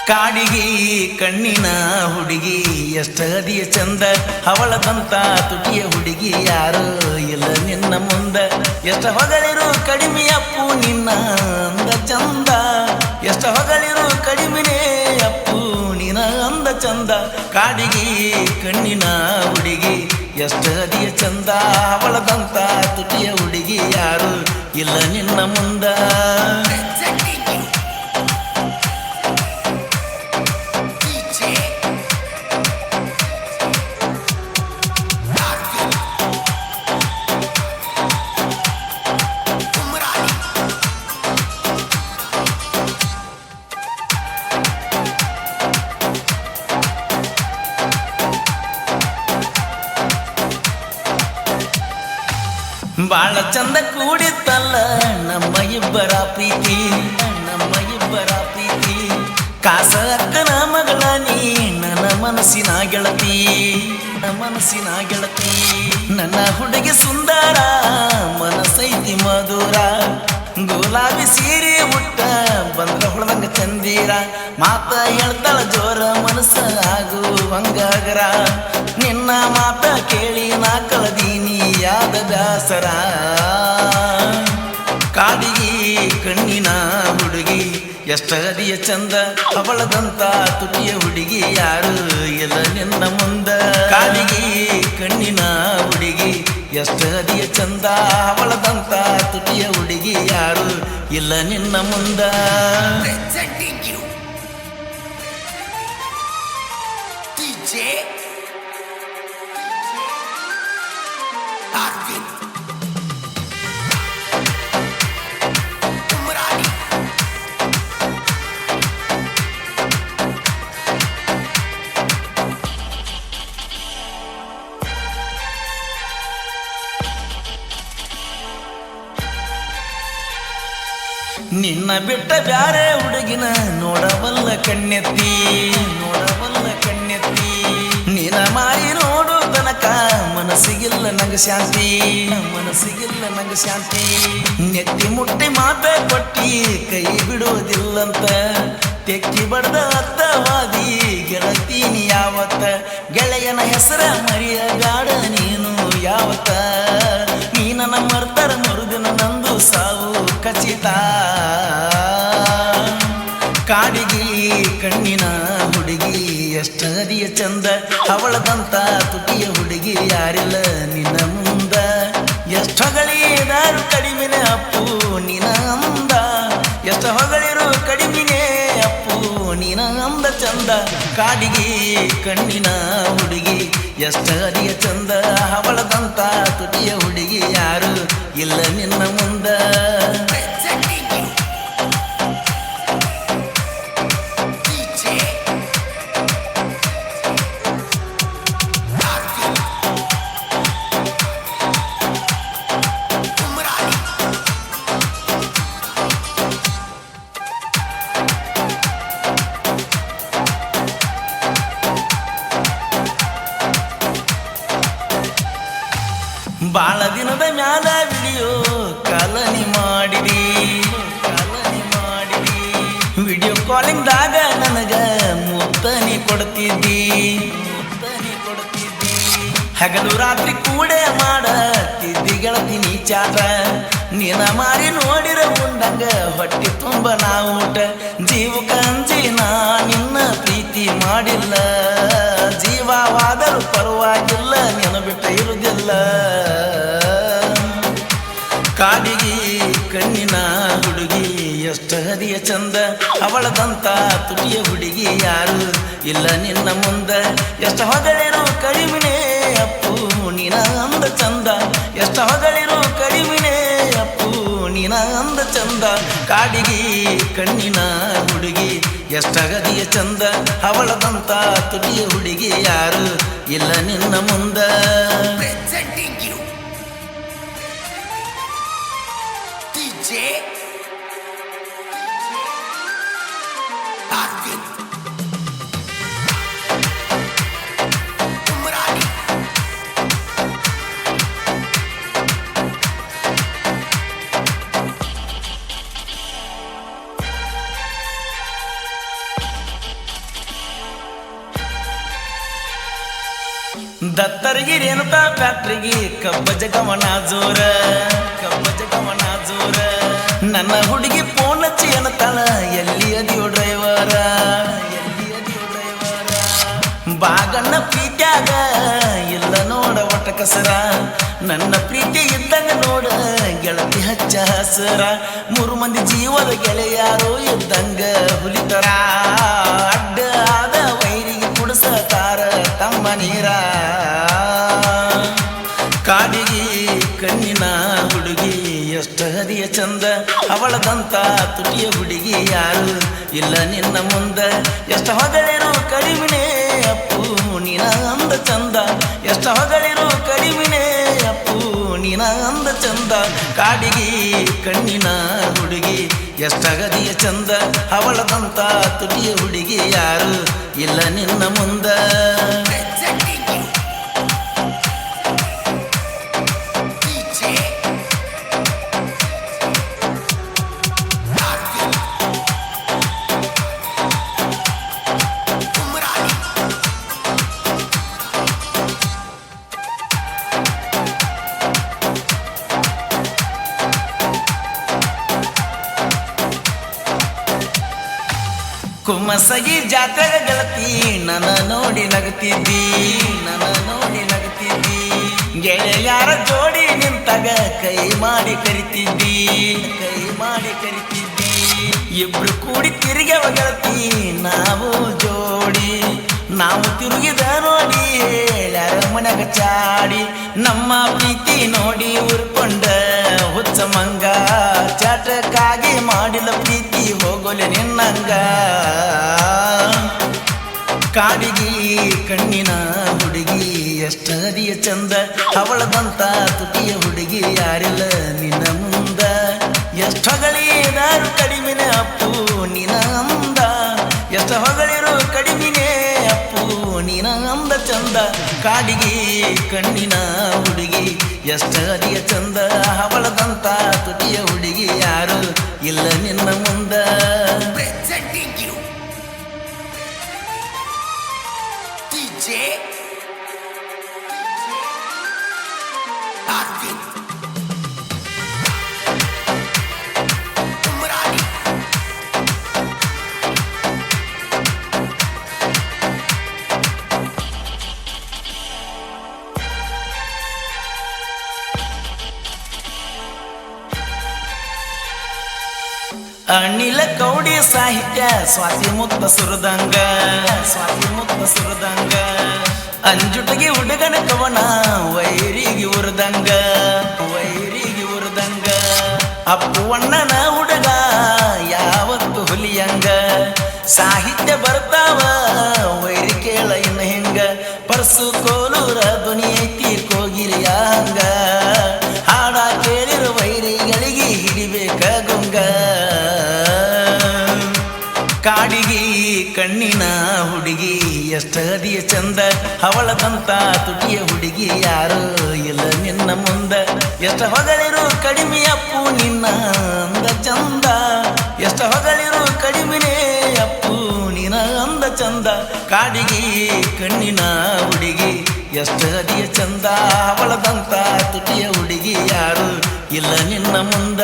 ಕಾಡಿಗಿ ಕಣ್ಣಿನ ಹುಡುಗಿ ಎಷ್ಟದಿಯ ಚಂದ ಅವಳದಂತ ತುಟಿಯ ಹುಡುಗಿ ಯಾರು ಇಲ್ಲ ನಿನ್ನ ಮುಂದ ಎಷ್ಟ ಹೊಗಳಿರು ಕಡಿಮೆ ಅಪ್ಪು ನಿನ್ನ ಅಂದ ಚಂದ ಎಷ್ಟ ಹೊಗಳಿರು ಕಡಿಮೆನೇ ಅಪ್ಪು ನಿನ್ನ ಅಂದ ಚಂದ ಕಾಡಿಗಿ ಕಣ್ಣಿನ ಹುಡುಗಿ ಎಷ್ಟದಿಯ ಚಂದ ಅವಳದಂತ ತುಟಿಯ ಹುಡುಗಿ ಯಾರು ಇಲ್ಲ ನಿನ್ನ ಮುಂದ ಬಾಳ ಚಂದ ಕೂಡಿತ್ತಲ್ಲ ನಮ್ಮ ಇಬ್ಬರ ಪ್ರೀತಿ ಕಾಸ ಅಕ್ಕನ ಮಗಳ ನೀ ನನ್ನ ಮನಸ್ಸಿನ ಗೆಳತಿ ನನ್ನ ಹುಡುಗಿ ಸುಂದರ ಮನಸೈತಿ ಮಧುರ ಗುಲಾಬಿ ಸೀರೆ ಉಟ್ಟ ಬಂದ್ರ ಹೊಳದಂಗ ಚಂದೀರ ಮಾತ ಹೇಳ್ತಾಳ ಜೋರ ಮನಸ್ಸ ಆಗುವಂಗರ ನಿನ್ನ ಮಾತ ಕೇಳಿ ನಾ ಕಳದೀನಿ ಯಾದ ಬ್ಯಾಸರ ಕಾಡಿಗಿ ಕಣ್ಣಿನ ಹುಡುಗಿ ಎಷ್ಟದಿಯ ಚಂದ ಅವಳದಂತ ತುಟಿಯ ಹುಡುಗಿ ಯಾರು ಇಲ್ಲ ನಿನ್ನ ಮುಂದ ಕಾಡಿಗಿ ಕಣ್ಣಿನ ಹುಡುಗಿ ಎಷ್ಟದಿಯ ಚಂದ ಅವಳದಂತ ತುಟಿಯ ಹುಡುಗಿ ಯಾರು ಇಲ್ಲ ನಿನ್ನ ಮುಂದ ನಿನ್ನ ಬಿಟ್ಟ ಬ್ಯಾರೆ ಹುಡುಗಿನ ನೋಡವಲ್ಲ ಕಣ್ಣೆತ್ತಿ ನಿನ್ನ ಮಾರಿ ನೋಡು ತನಕ ಮನಸ್ಸಿಗಿಲ್ಲ ನಂಗ ಶಾಂತಿ ನೆತ್ತಿ ಮುಟ್ಟಿ ಮಾತ ಕೊಟ್ಟಿ ಕೈ ಬಿಡುವುದಿಲ್ಲಂತ ತೆಕ್ಕಿ ಬಡ್ದ ಅತ್ತವಾದಿ ಗೆಳತೀನಿ ಯಾವತ್ತ ಗೆಳೆಯನ ಹೆಸರ ಮರಿಯಗಾಡ ನೀನು ಯಾವತ್ತ ನೀ ನನ್ನ ಮರ್ತರ ಮರುದಿನ ನಂದು ಸಾವು ಖಚಿತ ಕಾಡಿಗಿ ಕಣ್ಣಿನ ಹುಡುಗಿ ಎಷ್ಟದಿಯ ಚಂದ ಅವಳದಂತ ತುಟಿಯ ಹುಡುಗಿ ಯಾರಿಲ್ಲ ನಿನ್ನ ಮುಂದ ಎಷ್ಟ ಹೊಗಳಿದಾರು ಕಡಿಮೆನೆ ಅಪ್ಪು ನಿನ ಅಂದ ಎಷ್ಟ ಹೊಗಳಿರು ಕಡಿಮೆನೆ ಅಪ್ಪು ನಿನ ಅಂದ ಚಂದ ಕಾಡಿಗಿ ಕಣ್ಣಿನ ಹುಡುಗಿ ಎಷ್ಟದಿಯ ಚಂದ ಅವಳದಂತ ತುಟಿಯ ಹುಡುಗಿ ಯಾರು ಇಲ್ಲ ನಿನ್ನ ಮುಂದ ಬಾಳ ದಿನದ ಮ್ಯಾಲ ವಿಡಿಯೋ ಕಾಲನಿ ಮಾಡಿದಿ ವಿಡಿಯೋ ಕಾಲಿಂಗ್ದಾಗ ನನಗ ಮುತ್ತನಿ ಕೊಡ್ತಿದ್ದಿ ಹಗಲು ರಾತ್ರಿ ಕೂಡೆ ಮಾಡತ್ತಿದ್ದಿ ಗೆಳತಿನಿ ಚಾಟ ನಿನ ಮಾರಿ ನೋಡಿರ ಉಂಡಂಗ ಹೊಟ್ಟಿ ತುಂಬ ನಾ ಊಟ ಜೀವಕ್ಕಂಜಿ ನಾ ನಿನ್ನ ಪ್ರೀತಿ ಮಾಡಿಲ್ಲ ಜೀವವಾದರೂ ಪರವಾಗಿಲ್ಲ ನಿನ್ನ ಬಿಟ್ಟ ಇರುವುದಿಲ್ಲ ಕಾಡಿಗಿ ಕಣ್ಣಿನ ಹುಡುಗಿ ಎಷ್ಟದಿಯ ಚಂದ ಅವಳದಂತ ತುಟಿಯ ಹುಡುಗಿ ಯಾರು ಇಲ್ಲ ನಿನ್ನ ಮುಂದ ಎಷ್ಟ ಹೊಗಳಿರು ಕಡಿಮೆನೆ ಅಪ್ಪು ನಿನ ಅಂದ ಚಂದ ಎಷ್ಟ ಹೊಗಳಿರು ಕಡಿಮೆನೆ ಅಪ್ಪು ನಿನ ಅಂದ ಚಂದ ಕಾಡಿಗಿ ಕಣ್ಣಿನ ಹುಡುಗಿ ಎಷ್ಟಗದಿಯ ಚಂದ ಅವಳದಂತ ತುಟಿಯ ಹುಡುಗಿ ಯಾರು ಇಲ್ಲ ನಿನ್ನ ಮುಂದ ದತ್ತರಿಗೆ ರೇಣುಕಾ ಫ್ಯಾಕ್ಟ್ರಿಗೆ ಕಬ್ಬ ಜಗವನ ಜೋರ ನನ್ನ ಹುಡುಗಿ ಫೋನ್ ಹಚ್ಚಿ ಅನ್ನತಾಳ ಎಲ್ಲಿ ಅದಿಯೋ ಡ್ರೈವರ ಬಾಗಣ್ಣ ಪ್ರೀತ್ಯಾಗ ಇಲ್ಲ ನೋಡ ಒಟ್ಟ ಕಸರ ನನ್ನ ಪ್ರೀತಿ ಇದ್ದಂಗ ನೋಡ ಗೆಳತಿ ಹಚ್ಚ ಹಸರ 3 ಮಂದಿ ಜೀವದ ಗೆಳೆಯಾರು ಇದ್ದಂಗ ಹುಲಿತರ ಅಡ್ಡ ಆದ ವೈರಿಗೆ ಕುಡಿಸತಾರ ತಮ್ಮ ನೀರ ಕಾಡಿಗೆ ಕಣ್ಣಿನ ಹುಡುಗಿ ಎಷ್ಟು ಹದಿಯ ಚಂದ ಅವಳದಂತ ತುಟಿಯ ಹುಡುಗಿ ಯಾರು ಇಲ್ಲ ನಿನ್ನ ಮುಂದ ಎಷ್ಟು ಹೊಗಳಿರು ಕಡಿಮೆನೆ ಅಪ್ಪು ನೀನ ಅಂದ ಚಂದ ಎಷ್ಟು ಹೊಗಳಿರು ಕಡಿಮೆನೆ ಅಪ್ಪು ನೀನ ಅಂದ ಚಂದ ಕಾಡಿಗೆ ಕಣ್ಣಿನ ಹುಡುಗಿ ಎಷ್ಟಗದಿಯ ಚಂದ ಅವಳದಂತ ತುಟಿಯ ಹುಡುಗಿ ಯಾರು ಇಲ್ಲ ನಿನ್ನ ಮುಂದ ಕುಮ್ಮಸಗಿ ಜಾತ್ರೆಗ ಗೆಳತಿ ನನ್ನ ನೋಡಿ ನಗತಿದ್ದಿ ಗೆಳೆಯಾರ ಜೋಡಿ ನಿಂತಾಗ ಕೈ ಮಾಡಿ ಕರಿತಿದ್ದಿ ಇಬ್ರು ಕೂಡಿ ತಿರುಗ್ಯವ ಗೆಳತಿ ನಾವು ಜೋಡಿ ನಾವು ತಿರುಗಿದ ನೋಡಿ ಹೇಳ್ಯಾರ ಮನೆಗ ಚಾಡಿ ನಮ್ಮ ಪ್ರೀತಿ ನೋಡಿ ಉರ್ಕೊಂಡ ಹುಚ್ಚ ಮಂಗ ಚಾಟಕ್ಕಾಗಿ ಮಾಡಿದ ಪ್ರೀತಿ ಹೋಗೋಲೆ ನಿನ್ನಂಗ ಕಾಡಿಗೆ ಕಣ್ಣಿನ ಹುಡುಗಿ ಎಷ್ಟದಿಯ ಚಂದ ಅವಳದಂತ ತುಟಿಯ ಹುಡುಗಿ ಯಾರಿಲ್ಲ ನಿನ್ನ ಮುಂದ ಎಷ್ಟು ಹೊಗಳಿದಾರು ಕಡಿಮೆನೆ ಅಪ್ಪು ನಿನ ಅಂದ ಎಷ್ಟು ಹೊಗಳಿರು ಕಡಿಮೆನೆ ಅಪ್ಪು ನೀನ ಅಂದ ಚಂದ ಕಾಡಿಗೆ ಕಣ್ಣಿನ ಹುಡುಗಿ ಎಷ್ಟದಿಯ ಚಂದ ಅವಳದಂತ ತುಟಿಯ ಹುಡುಗಿ ಯಾರು ಇಲ್ಲ ನಿನ್ನ ಮುಂದ ಅನಿಲ ಕೌಡಿ ಸಾಹಿತ್ಯ ಸ್ವಾತಿ ಮುಕ್ತ ಸುರದಂಗ ಅಂಜುಟಗಿ ಹುಡುಗನ ಕವನ ವೈರಿಗೆ ಉರದಂಗ ಅಪ್ಪುವಣ್ಣನ ಹುಡುಗ ಯಾವತ್ತು ಹುಲಿಯಂಗ ಸಾಹಿತ್ಯ ಬರ್ತಾವ ವೈರಿ ಕೇಳ ಇನ್ನ ಹೆಂಗ ಪರ್ಸು ಕೋಲೂರ ಧ್ವನಿ ಐತಿ ಕೋಗಿಲಿಯ ಹಂಗ ಹಾಡ ಕೇಳಿರೋ ವೈರಿಗಳಿಗೆ ಹಿಡಿಬೇಕ ಗುಂಗ ಕಾಡಿಗೆ ಕಣ್ಣಿನ ಹುಡುಗಿ ಎಷ್ಟದಿಯ ಚಂದ ಅವಳದಂತ ತುಟಿಯ ಹುಡುಗಿ ಯಾರು ಇಲ್ಲ ನಿನ್ನ ಮುಂದ ಎಷ್ಟು ಹೊಗಳಿರು ಕಡಿಮೆ ಅಪ್ಪು ನಿನ್ನ ಅಂದ ಚಂದ ಎಷ್ಟು ಹೊಗಳಿರು ಕಡಿಮೆನೆ ಅಪ್ಪು ನಿನ್ನ ಅಂದ ಚಂದ ಕಾಡಿಗೆ ಕಣ್ಣಿನ ಹುಡುಗಿ ಎಷ್ಟದಿಯ ಚಂದ ಅವಳದಂತ ತುಟಿಯ ಹುಡುಗಿ ಯಾರು ಇಲ್ಲ ನಿನ್ನ ಮುಂದ